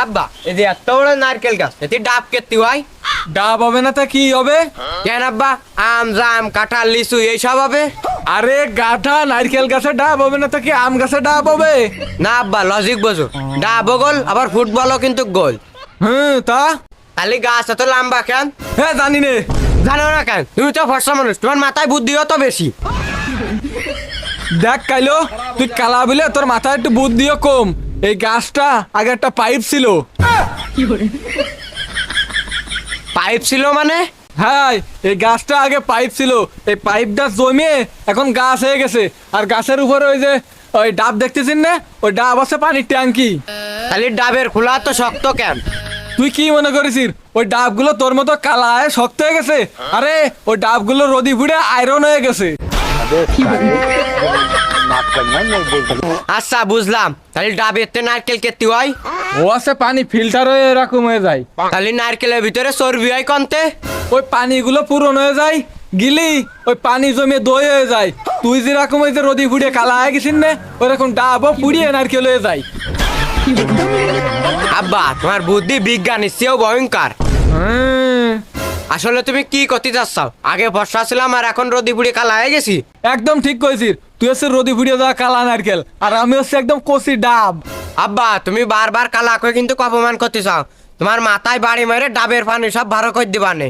আব্বা এই যে এত বড় নারকেল গাছ এতে ডাব কেতি হয়? ডাব হবে না তা কি হবে? কেন আব্বা, আম জাম কাঁঠাল লিচু এইসব হবে? আরে গাধা, নারকেল গাছে ডাব হবে না তা কি আম গাছে ডাব হবে? না আব্বা, লজিক বোঝো। ডাবও গোল আবার ফুটবলও কিন্তু গোল। তা তাহলে গাছ এত লম্বা কেন? হ্যাঁ জানি নে। জানো না কেন? তুমি তো ফর্সা মানুষ, তোমার মাথায় বুদ্ধিও তো বেশি। দেখ কাইলো, তুই কালা বলে তোর মাথায় একটু বুদ্ধিও কম। এই গাছটা আগে একটা পাইপ ছিল। পাইপ ছিল মানে? হ্যাঁ, এই গাছটা আগে পাইপ ছিল, এই পাইপটা জমে এখন গাছ হয়ে গেছে। আর গাছের উপরে ওই যে ওই ডাব দেখতেছিস না, ওই ডাব আছে পানির ট্যাঙ্কি। তাহলে ডাবের খোলা তো শক্ত কেন? তুই কি মনে করেছিস ওই ডাবগুলো তোর মতো কালায় শক্ত হয়ে গেছে? আরে ওই ডাবগুলো রোদি ফুড়ে আয়রন হয়ে গেছে। আচ্ছা বুঝলাম, তাহলে ডাবের তে নারকেল কেতি হয়? ও আছে পানি ফিল্টার হয়ে এরকম হয়ে যায়। তাহলে নারকেলের ভিতরে চর্বি হয় কনতে? ওই পানিগুলো পূরণ হয়ে যায়, গিলি ওই পানি জমে দই হয়ে যায়। তুই যেরকম ওই যে রোদি ফুড়ে কালা হয়ে গেছিস না, ওরকম ডাবও পুড়িয়ে নারকেল হয়ে যায়। আব্বা তোমার বুদ্ধি বিজ্ঞানের চেয়েও ভয়ঙ্কর। আসলে তুমি কি করতে চাচ্ছ? আগে ফর্সা ছিলাম আর এখন রোদি পুড়ে কালা হয়ে গেছি। একদম ঠিক কইছিস, তুই হচ্ছে রোদি ফুড়িয়ে যাওয়া কালা নারকেল, আর আমি হচ্ছে একদম কচি ডাব। আব্বা তুমি বারবার কালা করে কিন্তু অপমান করতে চাও। তোমার মাথায় বাড়ি মেরে ডাবের পানি সব ভালো করে দিবানে।